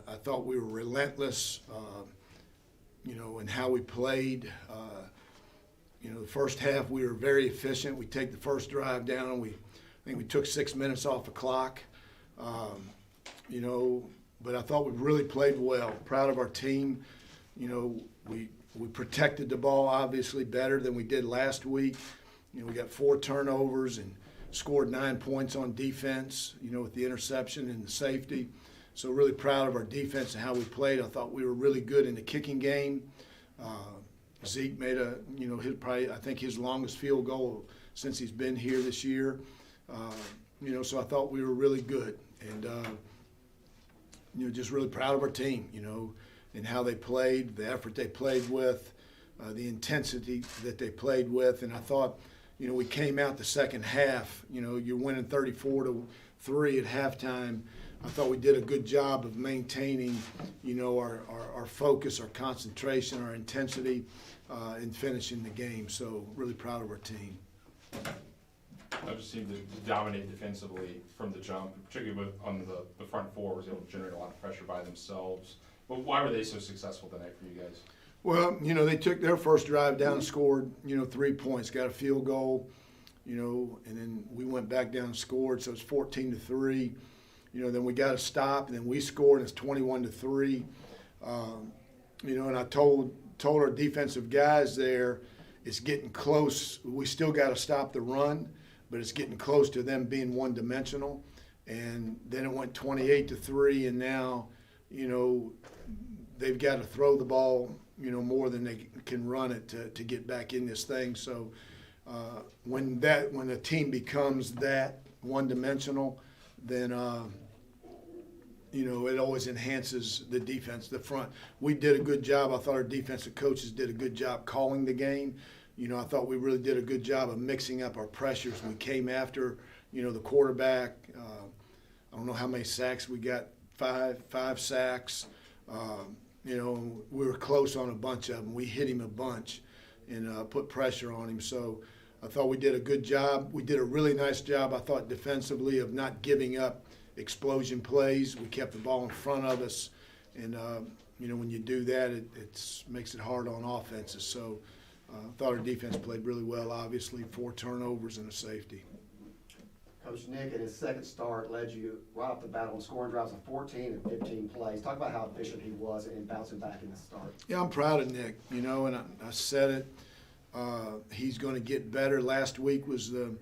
I thought we were relentless, in how we played. The first half we were very efficient. We take the first drive down, and I think we took 6 minutes off the clock. But I thought we really played well. Proud of our team. We protected the ball obviously better than we did last week. We got 4 turnovers and scored 9 points on defense, with the interception and the safety. So really proud of our defense and how we played. I thought we were really good in the kicking game. Zeke made his longest field goal since he's been here this year. So I thought we were really good. And, just really proud of our team, and how they played, the effort they played with, the intensity that they played with. And I thought, we came out the second half, you're winning 34-3 at halftime. I thought we did a good job of maintaining, our focus, our concentration, our intensity, in finishing the game. So really proud of our team. I just seemed to dominate defensively from the jump, particularly on the front four, was able to generate a lot of pressure by themselves. But why were they so successful tonight for you guys? Well, they took their first drive down and scored, 3 points, got a field goal, and then we went back down and scored, so it's 14-3. Then we got a stop, and then we scored, and it's 21-3. And I told our defensive guys there, it's getting close. We still got to stop the run, but it's getting close to them being one-dimensional. And then it went 28-3, and now, they've got to throw the ball, more than they can run it to get back in this thing. So when a team becomes that one-dimensional, then it always enhances the defense, the front. We did a good job. I thought our defensive coaches did a good job calling the game. I thought we really did a good job of mixing up our pressures. We came after, the quarterback. I don't know how many sacks we got, five sacks. We were close on a bunch of them. We hit him a bunch and put pressure on him. So I thought we did a good job. We did a really nice job, I thought, defensively of not giving up explosion plays. We kept the ball in front of us. And, when you do that, it makes it hard on offenses. So I thought our defense played really well, obviously, 4 turnovers and a safety. Coach Nick, in his second start, led you right off the bat on scoring drives of 14 and 15 plays. Talk about how efficient he was in bouncing back in the start. Yeah, I'm proud of Nick, and I said it. He's going to get better. Last week was the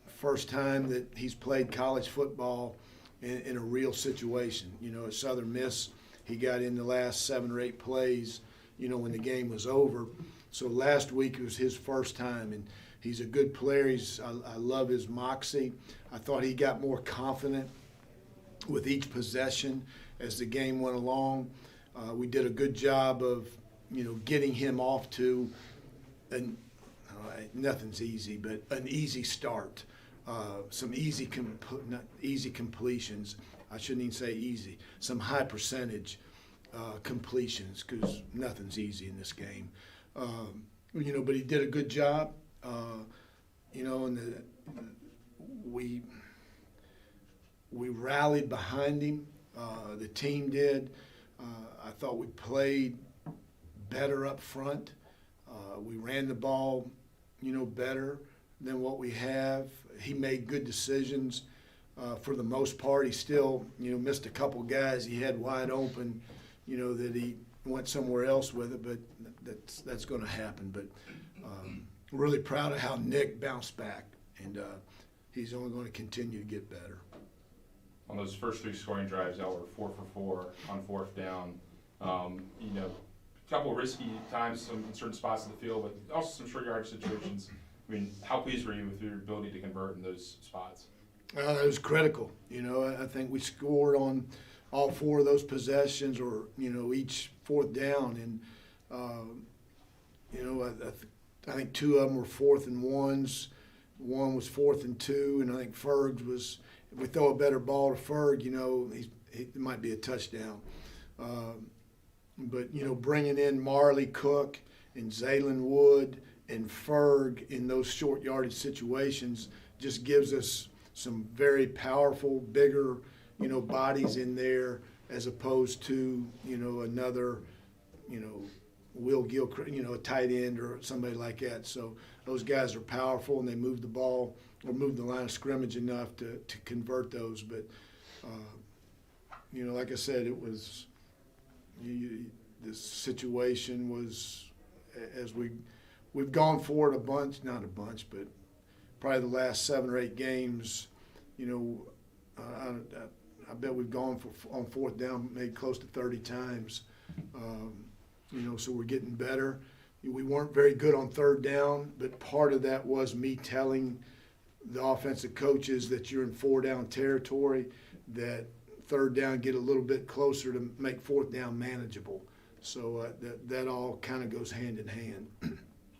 first time that he's played college football in a real situation. At Southern Miss, he got in the last 7 or 8 plays, when the game was over. So last week was his first time, and he's a good player. I love his moxie. I thought he got more confident with each possession as the game went along. We did a good job of, getting him off to nothing's easy, but an easy start. Some not easy completions. I shouldn't even say easy. Some high percentage completions, because nothing's easy in this game. But he did a good job. And we rallied behind him. The team did. I thought we played better up front. We ran the ball, better than what we have. He made good decisions for the most part. He still, missed a couple guys he had wide open, that he went somewhere else with it, but that's going to happen. But really proud of how Nick bounced back, and he's only going to continue to get better. On those first 3 scoring drives, y'all were 4 for 4 on 4th down. A couple of risky times in certain spots of the field, but also some short yard situations. How pleased were you with your ability to convert in those spots? It was critical. I think we scored on all 4 of those possessions, or each 4th down, and I think 2 of them were 4th and 1s. One was 4th and 2, and I think Ferg was. If we throw a better ball to Ferg, it might be a touchdown. But bringing in Marley Cook and Zaylen Wood and Ferg in those short yardage situations just gives us some very powerful, bigger, bodies in there as opposed to, you know, another, you know, Will Gilchrist, you know, a tight end or somebody like that. So those guys are powerful, and they move the ball or move the line of scrimmage enough to convert those. But, you know, like I said, it was this situation was, as we've gone forward a bunch, not a bunch, but probably the last 7 or 8 games, you know, I bet we've gone on fourth down maybe close to 30 times. You know, so we're getting better. We weren't very good on third down, but part of that was me telling the offensive coaches that you're in 4-down territory, that third down get a little bit closer to make fourth down manageable. So that all kind of goes hand in hand.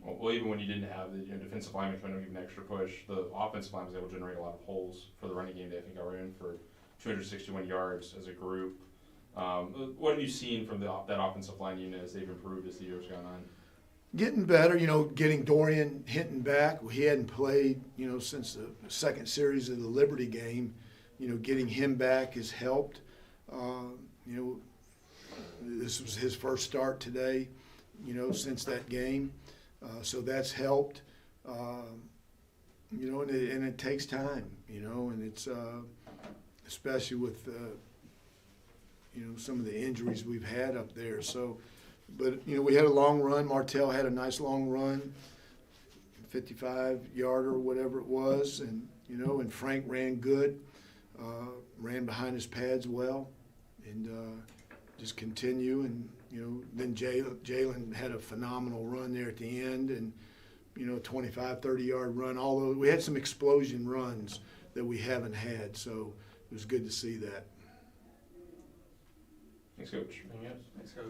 Well, even when you didn't have the defensive lineman coming in and give an extra push, the offensive line was able to generate a lot of holes for the running game. I think I were in for 261 yards as a group. What have you seen from that offensive line unit as they've improved as the year's gone on? Getting better, you know, getting Dorian Hinton back. He hadn't played, you know, since the second series of the Liberty game. You know, getting him back has helped. You know, this was his first start today, you know, since that game. So that's helped. You know, and it takes time, you know, and it's especially with you know, some of the injuries we've had up there. So, but, you know, we had a long run. Martell had a nice long run, 55-yarder, whatever it was. And, you know, and Frank ran good, ran behind his pads well, and just continue. And, you know, then Jalen had a phenomenal run there at the end, and, you know, 25, 30-yard run. Although we had some explosion runs that we haven't had. So it was good to see that. Thanks, Coach. Anything else? Thanks, Coach.